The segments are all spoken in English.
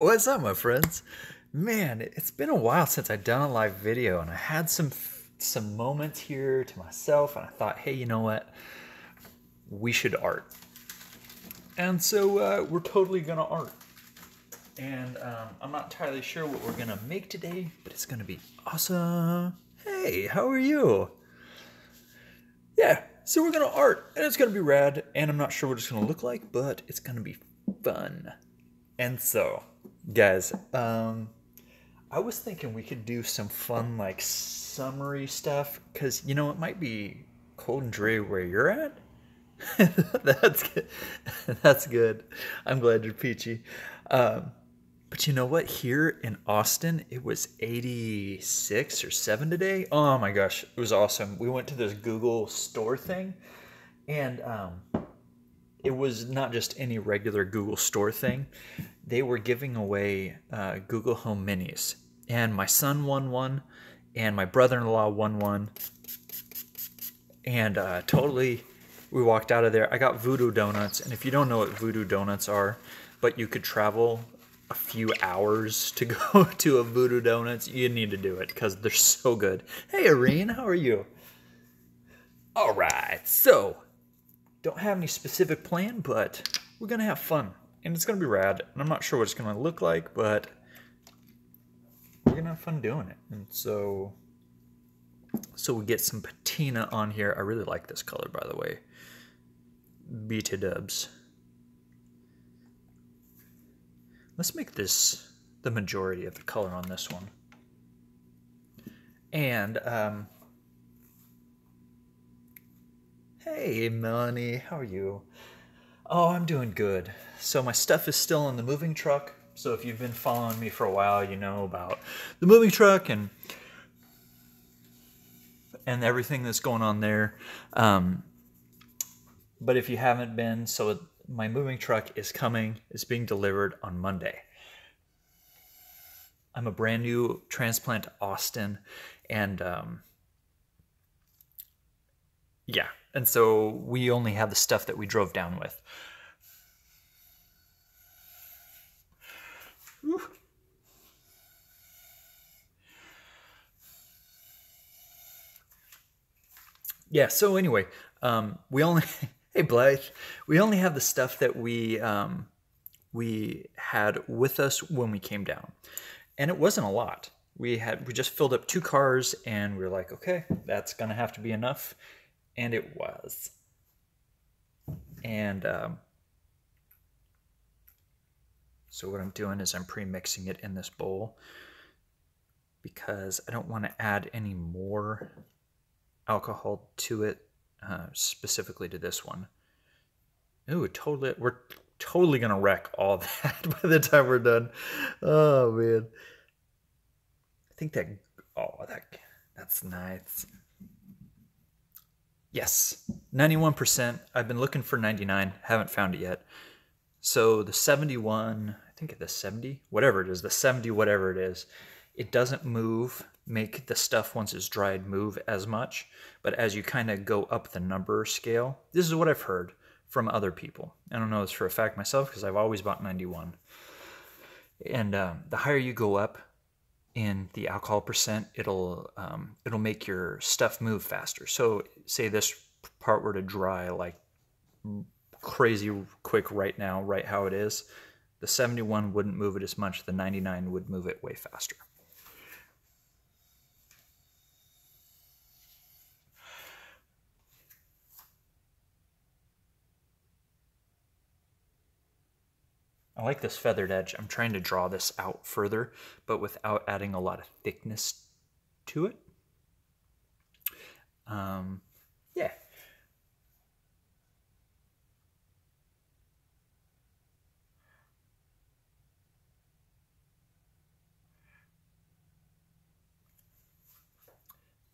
What's up, my friends? Man, it's been a while since I've done a live video, and I had some moments here to myself, and I thought, hey, you know what? We should art. And so we're totally gonna art. And I'm not entirely sure what we're gonna make today, but it's gonna be awesome. Hey, how are you? Yeah, so we're gonna art, and it's gonna be rad, and I'm not sure what it's gonna look like, but it's gonna be fun. And so, guys, I was thinking we could do some fun, like, summery stuff, because, you know, it might be cold and dreary where you're at. That's good. That's good. I'm glad you're peachy. But you know what? Here in Austin, it was 86 or 7 today. Oh my gosh, it was awesome. We went to this Google store thing, and it was not just any regular Google store thing. They were giving away Google Home Minis, and my son won one, and my brother-in-law won one, and totally, we walked out of there. I got Voodoo Donuts, and if you don't know what Voodoo Donuts are, but you could travel a few hours to go to a Voodoo Donuts, you need to do it because they're so good. Hey, Irene, how are you? All right, so don't have any specific plan, but we're gonna have fun, and it's gonna be rad. And I'm not sure what it's gonna look like, but we're gonna have fun doing it. And so we get some patina on here. I really like this color, by the way. Beta dubs. Let's make this the majority of the color on this one. And hey, Melanie, how are you? Oh, I'm doing good. So my stuff is still in the moving truck. So if you've been following me for a while, you know about the moving truck and everything that's going on there. But if you haven't been, so my moving truck is coming. It's being delivered on Monday. I'm a brand new transplant to Austin, and yeah. And so we only have the stuff that we drove down with. Whew. Yeah, so anyway, we only, hey Blythe, we only have the stuff that we had with us when we came down. And it wasn't a lot. We just filled up 2 cars, and we were like, okay, that's gonna have to be enough. And it was. And so what I'm doing is I'm pre-mixing it in this bowl because I don't want to add any more alcohol to it, specifically to this one. Ooh, we're totally gonna wreck all that by the time we're done. Oh man, I think that's nice. Yes, 91%. I've been looking for 99, haven't found it yet. So the 71, I think the 70, whatever it is, the 70, whatever it is, it doesn't make the stuff once it's dried move as much. But as you kind of go up the number scale, this is what I've heard from other people. I don't know this for a fact myself because I've always bought 91. And the higher you go up in the alcohol percent, it'll make your stuff move faster. So say this part were to dry like crazy quick right now, right how it is, the 71 wouldn't move it as much. The 99 would move it way faster. I like this feathered edge. I'm trying to draw this out further, but without adding a lot of thickness to it. Yeah.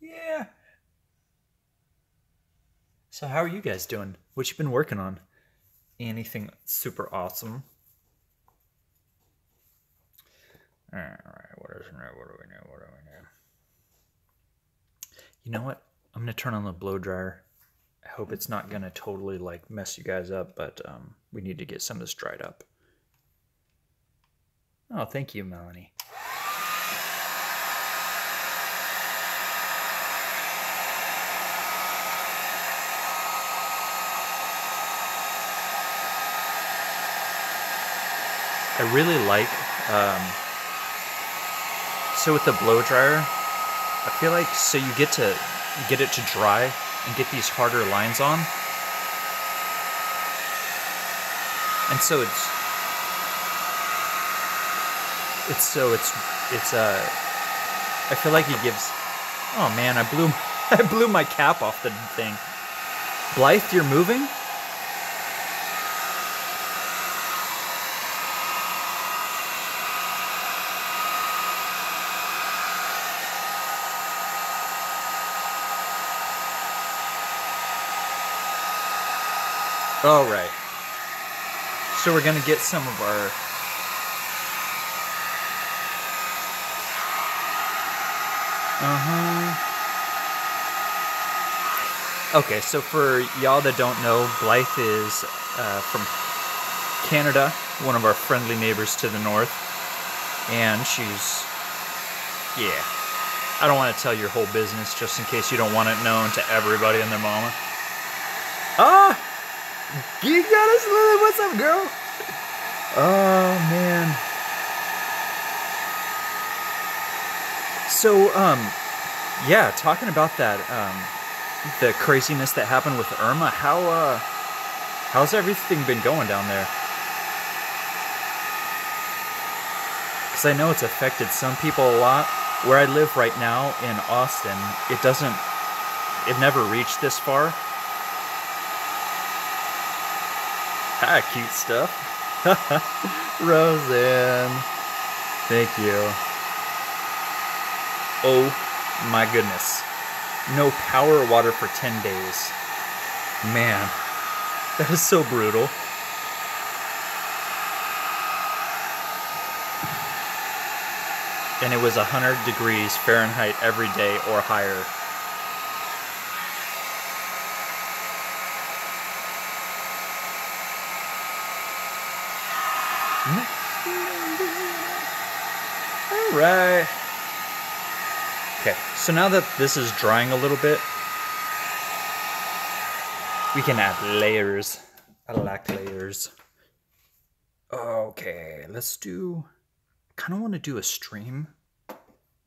Yeah. So how are you guys doing? What you been working on? Anything super awesome? All right, what do we know? You know what? I'm gonna turn on the blow dryer. I hope it's not gonna totally like mess you guys up, but we need to get some of this dried up. Oh, thank you, Melanie. I really like, so with the blow dryer, I feel like, so you get it to dry and get these harder lines on. And so I feel like it gives, oh man, I blew my cap off the thing. Blythe, you're moving? All right. So we're gonna get some of our Okay, so for y'all that don't know, Blythe is from Canada, one of our friendly neighbors to the north, and she's, yeah. I don't want to tell your whole business just in case you don't want it known to everybody and their mama. Ah! You got us, Lily. What's up, girl? Oh, man. So, yeah, talking about that, the craziness that happened with Irma, how's everything been going down there? Because I know it's affected some people a lot. Where I live right now in Austin, it never reached this far. Ah, cute stuff. Roseanne. Thank you. Oh my goodness. No power or water for 10 days. Man, that is so brutal. And it was 100 degrees Fahrenheit every day or higher. All right. Okay, so now that this is drying a little bit, we can add layers. I like layers. Okay, let's do... kind of want to do a stream.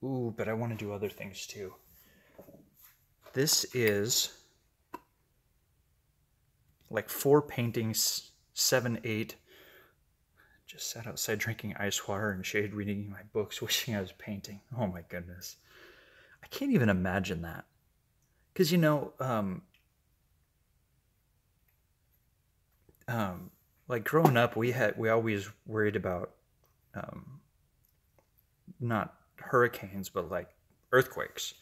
Ooh, but I want to do other things too. This is like 4 paintings, 7, 8. Just sat outside drinking ice water and shade, reading my books, wishing I was painting. Oh my goodness. I can't even imagine that. Because, you know, like growing up, we always worried about not hurricanes, but like earthquakes.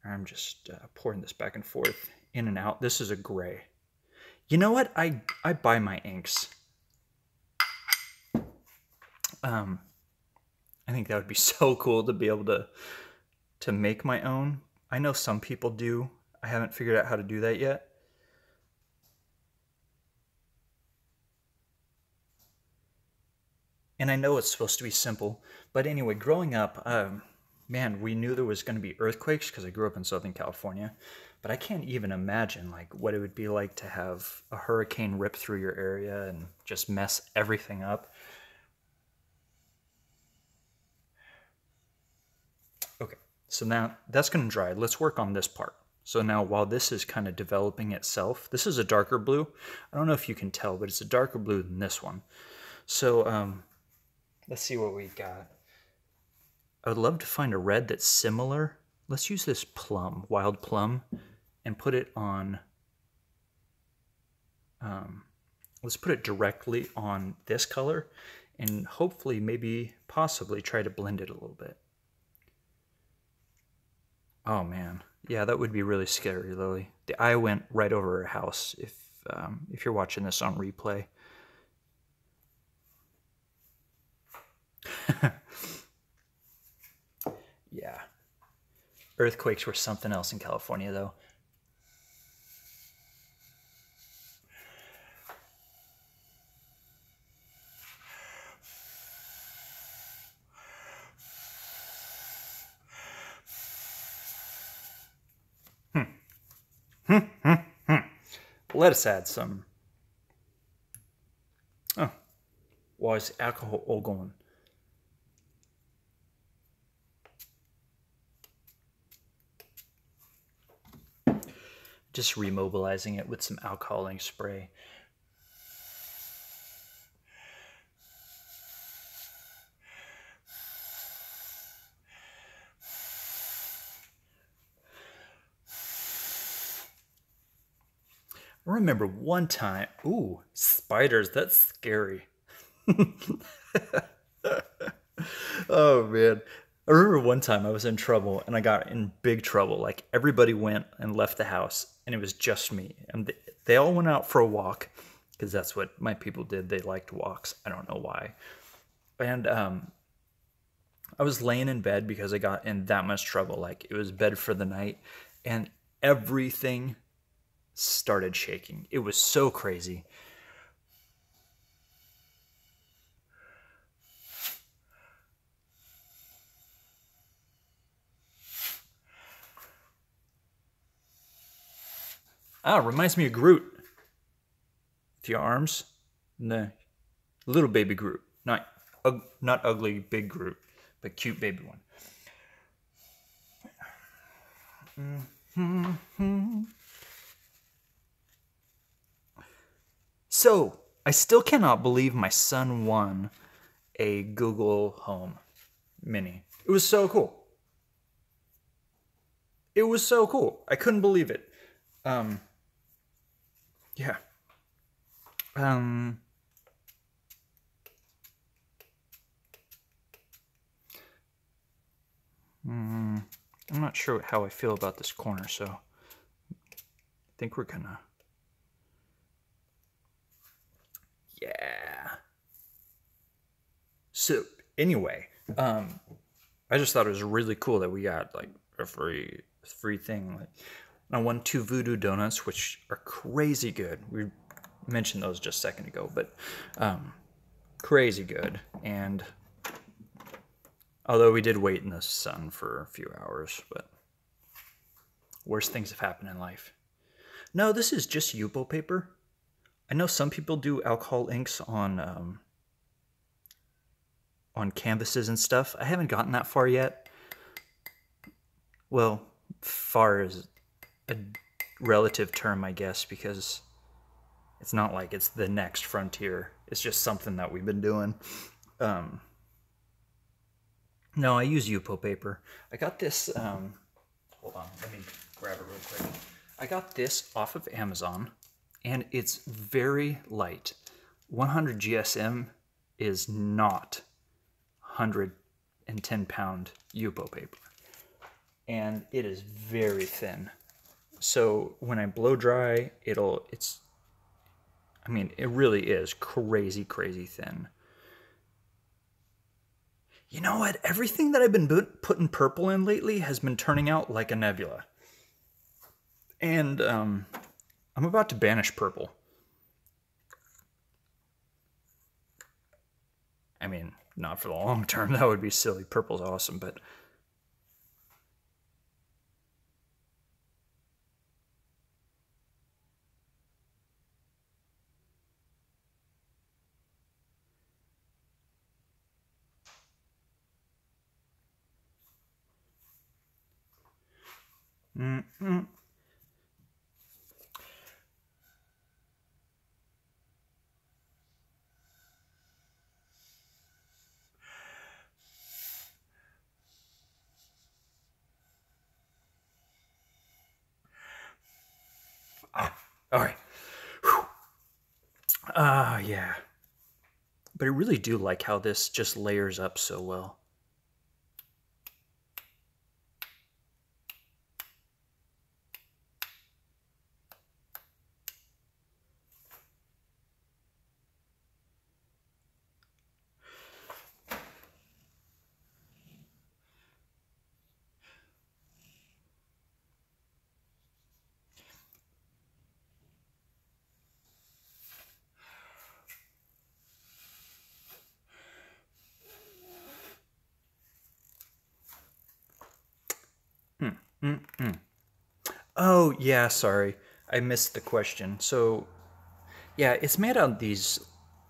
I'm just pouring this back and forth, in and out. This is a gray. You know what? I buy my inks. I think that would be so cool to be able to make my own. I know some people do. I haven't figured out how to do that yet. And I know it's supposed to be simple, but anyway, growing up, man, we knew there was going to be earthquakes because I grew up in Southern California, but I can't even imagine like what it would be like to have a hurricane rip through your area and just mess everything up. Okay, so now that's going to dry. Let's work on this part. So now while this is kind of developing itself, this is a darker blue. I don't know if you can tell, but it's a darker blue than this one. So let's see what we got. I would love to find a red that's similar. Let's use this plum, wild plum, and put it on, let's put it directly on this color and hopefully, maybe, possibly try to blend it a little bit. Oh man, yeah, that would be really scary, Lily. The eye went right over her house if you're watching this on replay. Yeah. Earthquakes were something else in California, though. let us add some. Oh, why is alcohol all going? Just remobilizing it with some alcoholing spray. I remember one time, ooh, spiders, that's scary. Oh man. I remember one time I was in trouble and I got in big trouble. Like everybody went and left the house and it was just me. And they all went out for a walk because that's what my people did. They liked walks. I don't know why. And I was laying in bed because I got in that much trouble. Like it was bed for the night and everything started shaking. It was so crazy. Ah, reminds me of Groot. With your arms. No. Little baby Groot. Not ugly big Groot, but cute baby one. So, I still cannot believe my son won a Google Home Mini. It was so cool. It was so cool. I couldn't believe it. Yeah. I'm not sure how I feel about this corner, so I think we're gonna... Yeah. So, anyway, I just thought it was really cool that we got, like, a free thing. Like, I won 2 Voodoo Donuts, which are crazy good. We mentioned those just a second ago, but crazy good. And although we did wait in the sun for a few hours, but worse things have happened in life. No, this is just Yupo paper. I know some people do alcohol inks on canvases and stuff. I haven't gotten that far yet. Well, far is a relative term, I guess, because it's not like it's the next frontier. It's just something that we've been doing. No, I use Yupo paper. I got this, hold on, let me grab it real quick. I got this off of Amazon, and it's very light. 100 GSM is not 110-pound Yupo paper. And it is very thin. So when I blow dry, it really is crazy, crazy thin. You know what? Everything that I've been putting purple in lately has been turning out like a nebula. And I'm about to banish purple. I mean, not for the long term. That would be silly. Purple's awesome, but... All right. Yeah. But I really do like how this just layers up so well. Oh, yeah, sorry. I missed the question. So, yeah, it's made out of these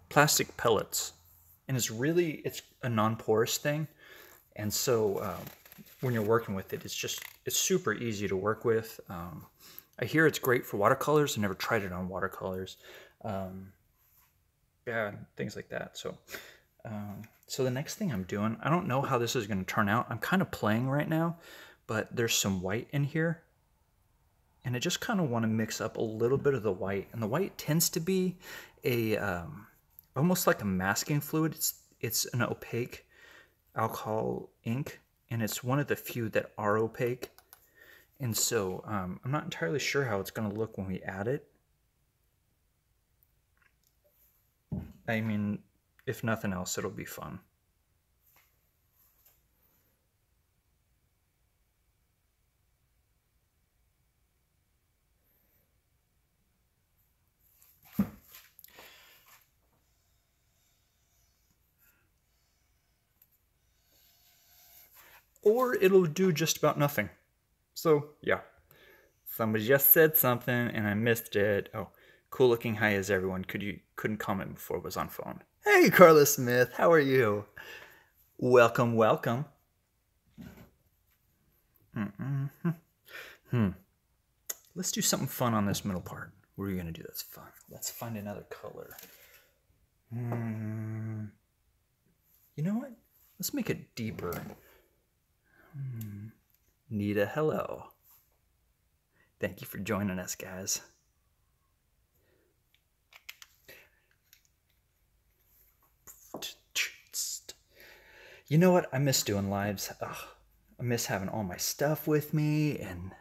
plastic pellets, and it's a non-porous thing, and so when you're working with it, it's super easy to work with. I hear it's great for watercolors. I never tried it on watercolors. Yeah, things like that. So the next thing I'm doing, I don't know how this is going to turn out. I'm kind of playing right now, but there's some white in here, and I just kind of want to mix up a little bit of the white. And the white tends to be a almost like a masking fluid. It's an opaque alcohol ink, and it's one of the few that are opaque. And so I'm not entirely sure how it's going to look when we add it. I mean, if nothing else, it'll be fun. Or it'll do just about nothing. So, yeah. Somebody just said something and I missed it. Oh, cool looking. Hi, is everyone? Couldn't comment before it was on phone. Hey, Carla Smith, how are you? Welcome, welcome. Let's do something fun on this middle part. What are we gonna do that's fun? Let's find another color. You know what? Let's make it deeper. Nita, hello. Thank you for joining us, guys. You know what? I miss doing lives. Ugh, I miss having all my stuff with me, and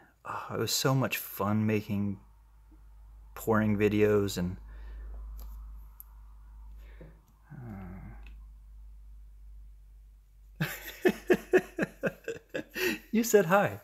it was so much fun making pouring videos and you said hi.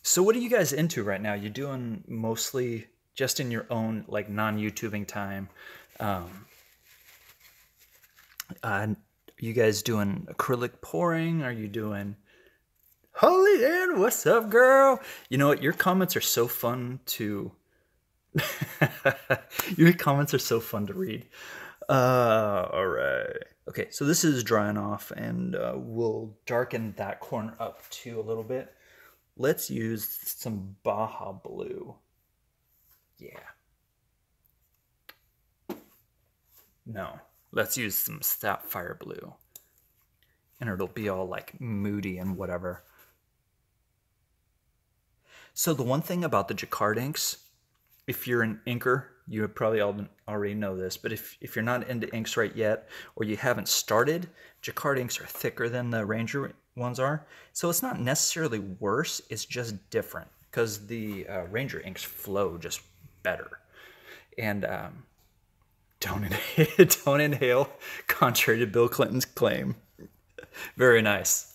So what are you guys into right now? You're doing mostly just in your own like non-YouTubing time. Are you guys doing acrylic pouring? Are you doing Holy Ann, what's up, girl? You know what? Your comments are so fun to your comments are so fun to read. All right. Okay, so this is drying off, and we'll darken that corner up too a little bit. Let's use some Baja Blue. Yeah. No, let's use some Sapphire Blue. And it'll be all like moody and whatever. So the one thing about the Jacquard inks, if you're an inker, you would probably already know this, but if you're not into inks right yet, or you haven't started, Jacquard inks are thicker than the Ranger ones are. So it's not necessarily worse, it's just different, because the Ranger inks flow just better. And don't inhale, don't inhale, contrary to Bill Clinton's claim. Very nice.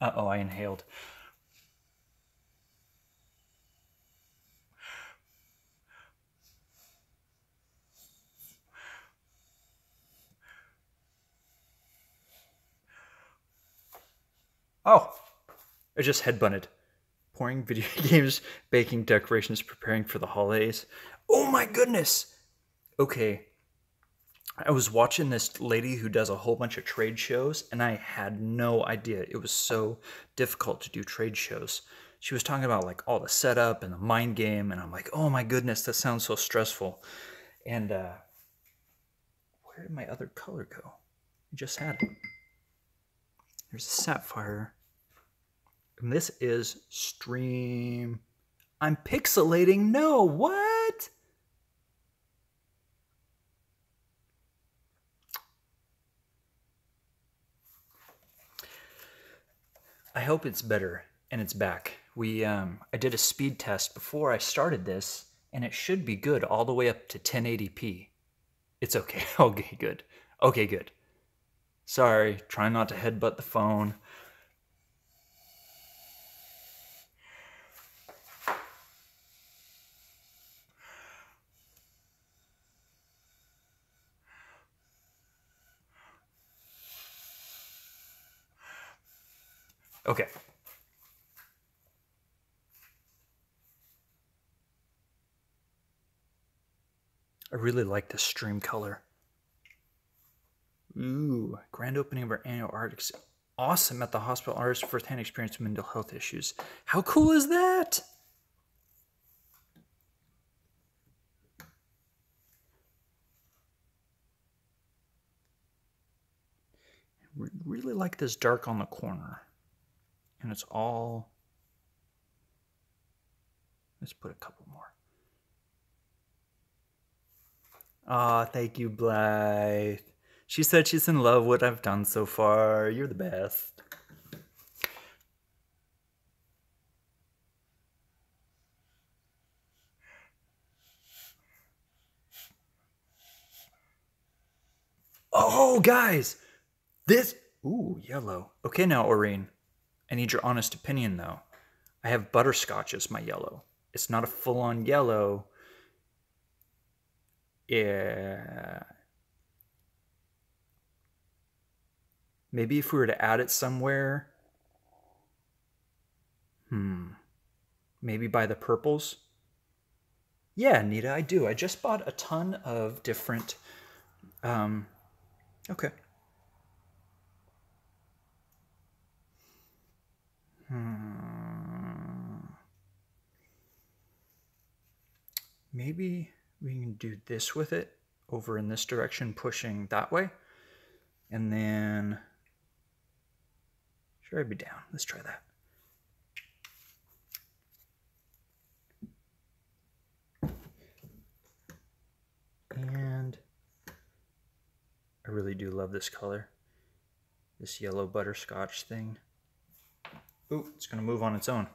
Uh-oh, I inhaled. Oh, I just headbutted. Pouring video games, baking decorations, preparing for the holidays. Oh my goodness! Okay, I was watching this lady who does a whole bunch of trade shows, and I had no idea it was so difficult to do trade shows. She was talking about like all the setup and the mind game, and I'm like, oh my goodness, that sounds so stressful. And where did my other color go? I just had it. There's a sapphire. And this is stream. I'm pixelating. No, what? I hope it's better and it's back. I did a speed test before I started this, and it should be good all the way up to 1080p. It's okay. Okay, good. Okay, good. Sorry, try not to headbutt the phone. Okay. I really like this stream color. Ooh, grand opening of our annual art. Awesome at the hospital. Artist first-hand experience with mental health issues. How cool is that? Really like this dark on the corner. And it's all... Let's put a couple more. Aw, thank you, Blythe. She said she's in love with what I've done so far. You're the best. Oh, guys! This... Ooh, yellow. Okay, now, Aureen. I need your honest opinion, though. I have butterscotch as my yellow. It's not a full-on yellow. Yeah. Maybe if we were to add it somewhere. Maybe by the purples. Yeah, Nita, I do. I just bought a ton of different... Okay. Maybe we can do this with it over in this direction, pushing that way. And then... Sure, I'd be down. Let's try that. And I really do love this color. This yellow butterscotch thing. Ooh, it's going to move on its own.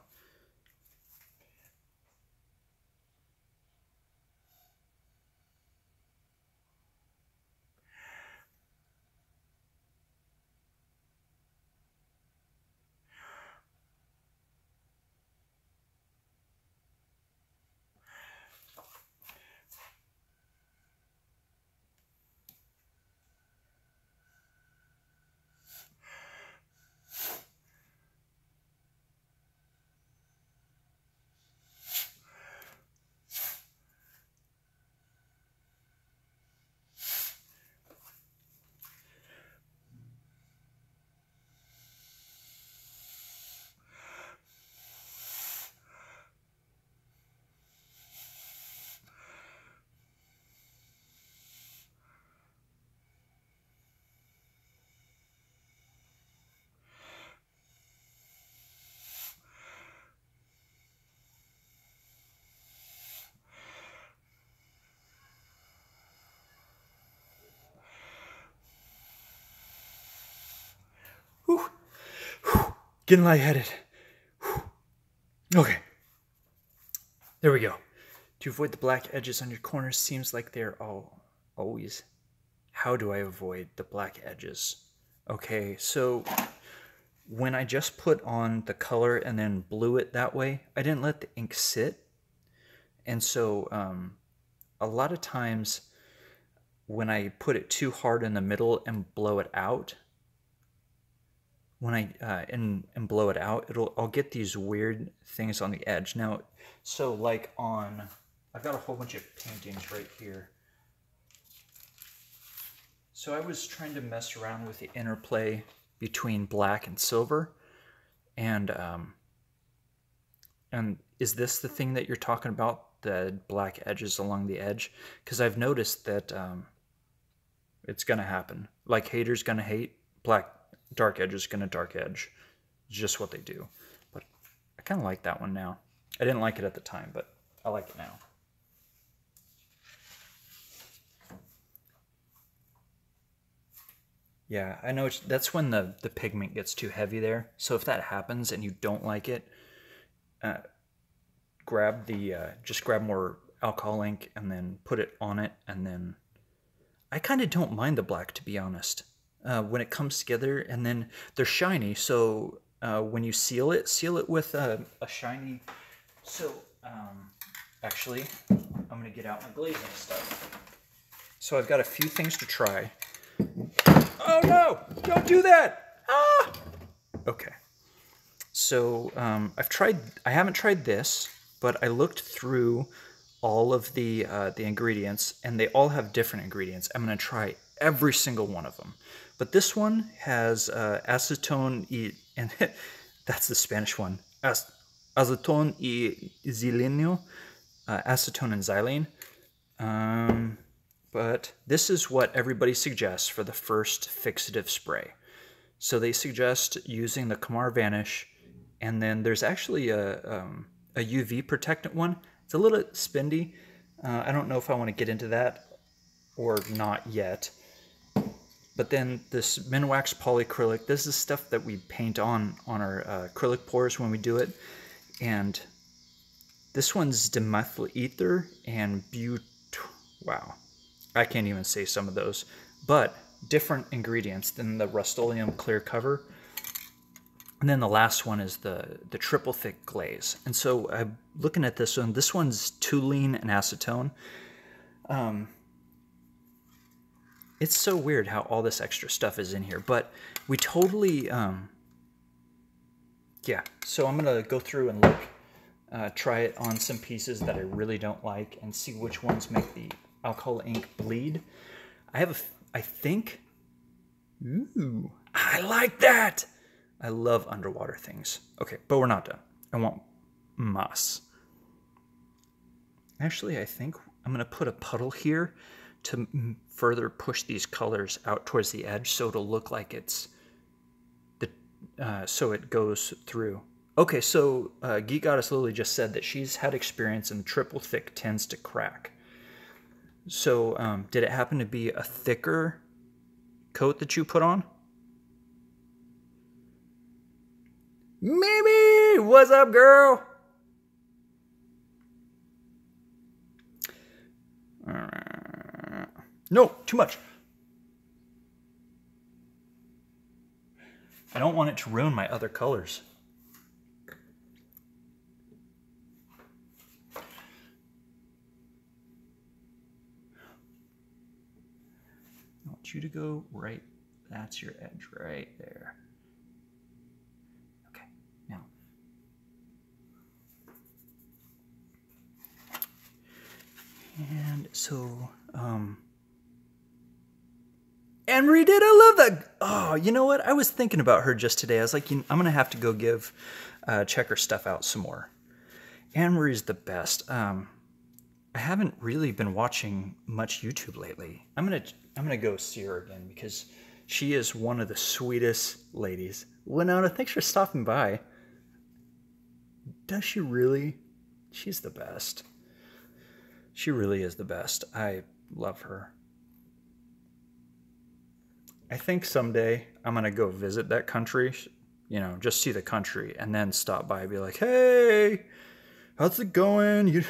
Whew. Whew. Getting lightheaded. Whew. Okay. There we go. To avoid the black edges on your corners seems like they're always. How do I avoid the black edges? Okay, so when I just put on the color and then blew it that way, I didn't let the ink sit. And so a lot of times when I put it too hard in the middle and blow it out, when I and blow it out, I'll get these weird things on the edge. Now, so like I've got a whole bunch of paintings right here. So I was trying to mess around with the interplay between black and silver, and is this the thing that you're talking about, the black edges along the edge? Because I've noticed that it's gonna happen. Like haters gonna hate, dark edge is gonna dark edge. It's just what they do. But I kind of like that one now. I didn't like it at the time, but I like it now. Yeah, I know that's when the pigment gets too heavy there. So if that happens and you don't like it, grab the just grab more alcohol ink and then put it on it, and then I kind of don't mind the black, to be honest. When it comes together, and then they're shiny, so when you seal it with a shiny. So actually, I'm gonna get out my glazing stuff. So I've got a few things to try. Oh no! Don't do that! Ah! Okay. So I haven't tried this, but I looked through all of the ingredients, and they all have different ingredients. I'm gonna try every single one of them. But this one has acetone and that's the Spanish one. Acetone y xileno, acetone and xylene. But this is what everybody suggests for the first fixative spray. So they suggest using the Kamar Vanish, and then there's actually a UV protectant one. It's a little spendy. I don't know if I want to get into that or not yet. But then this Minwax polyacrylic, this is stuff that we paint on our acrylic pours when we do it. And this one's dimethyl ether and wow, I can't even say some of those, but different ingredients than the Rust-Oleum clear cover. And then the last one is the triple thick glaze. And so I'm looking at this one. This one's toluene and acetone. It's so weird how all this extra stuff is in here, but we totally, yeah. So I'm gonna go through and look, try it on some pieces that I really don't like, and see which ones make the alcohol ink bleed. I think, ooh, I like that. I love underwater things. Okay, but we're not done. I want moss. Actually, I think I'm gonna put a puddle here to further push these colors out towards the edge, so it'll look like it's so it goes through. Okay, so Geek Goddess Lily just said that she's had experience and triple thick tends to crack. So did it happen to be a thicker coat that you put on? Mimi, what's up, girl? No, too much. I don't want it to ruin my other colors. I want you to go right. That's your edge right there. Okay, now. And so, Anne-Marie did. I love that. Oh, you know what? I was thinking about her just today. I was like, I'm going to have to go check her stuff out some more. Anne-Marie's the best. I haven't really been watching much YouTube lately. I'm gonna go see her again because she is one of the sweetest ladies. Winona, thanks for stopping by. Does she really? She's the best. She really is the best. I love her. I think someday I'm gonna go visit that country, you know, just see the country, and then stop by and be like, hey, how's it going? You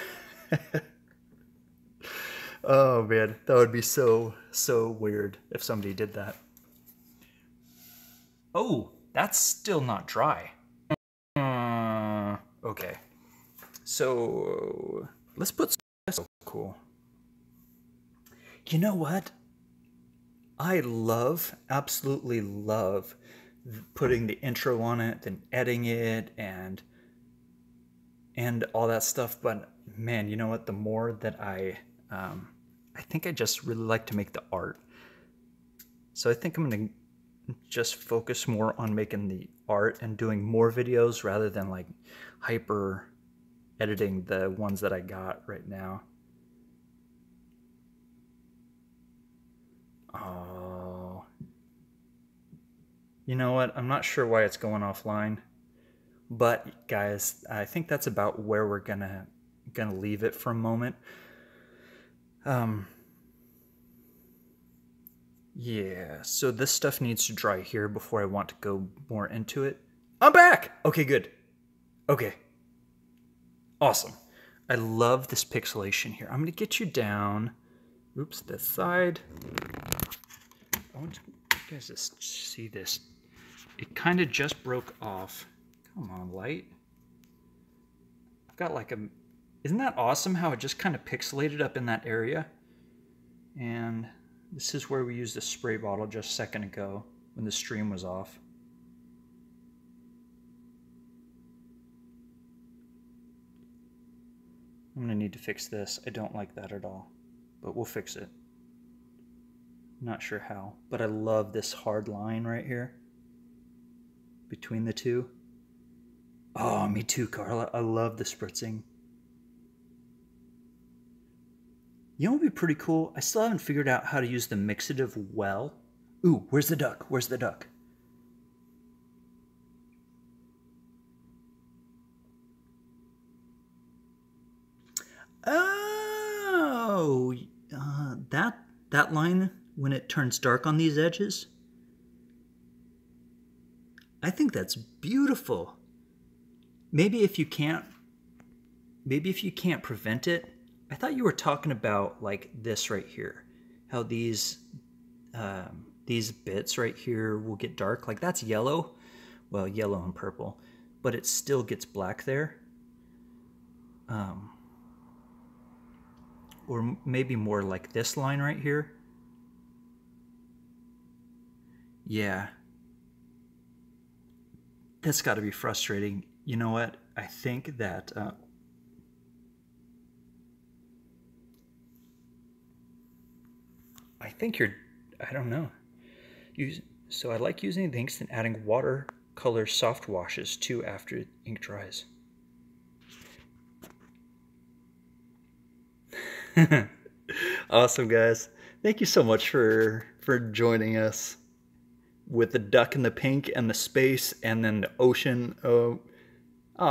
Oh man, that would be so weird if somebody did that. Oh, that's still not dry. Okay. So let's put some cool. You know what? I absolutely love putting the intro on it and editing it and all that stuff. But man, you know what? The more that I think I just really like to make the art. So I think I'm gonna just focus more on making the art and doing more videos rather than like hyper editing the ones that I got right now. Oh, you know what? I'm not sure why it's going offline, but guys, I think that's about where we're gonna leave it for a moment. Yeah, so this stuff needs to dry here before I want to go more into it. I'm back! Okay, good. Okay. Awesome. I love this pixelation here. I'm going to get you down. Oops, this side. I want you guys to see this. It kind of just broke off. Come on, light. I've got like a... Isn't that awesome how it just kind of pixelated up in that area? And this is where we used the spray bottle just a second ago when the stream was off. I'm going to need to fix this. I don't like that at all, but we'll fix it. Not sure how, but I love this hard line right here between the two. Oh, me too, Carla. I love the spritzing. You know what would be pretty cool? I still haven't figured out how to use the mixative well. Ooh, where's the duck? Where's the duck? Oh, that line when it turns dark on these edges. I think that's beautiful. Maybe if you can't prevent it. I thought you were talking about like this right here, how these bits right here will get dark. Like that's yellow, well, yellow and purple, but it still gets black there. Or maybe more like this line right here. Yeah. That's got to be frustrating. You know what? I think that... I think you're... I don't know. So I like using the inks and adding watercolor soft washes too after ink dries. Awesome, guys. Thank you so much for joining us with the duck and the pink and the space and then the ocean. Oh,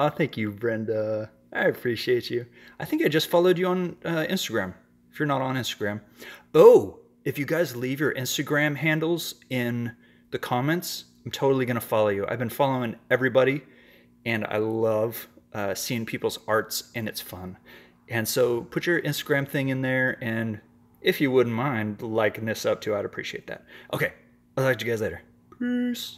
thank you, Brenda. I appreciate you. I think I just followed you on Instagram, if you're not on Instagram. Oh, if you guys leave your Instagram handles in the comments, I'm totally going to follow you. I've been following everybody, and I love seeing people's arts, and it's fun. And so put your Instagram thing in there, and if you wouldn't mind liking this up too, I'd appreciate that. Okay, I'll talk to you guys later. Peace.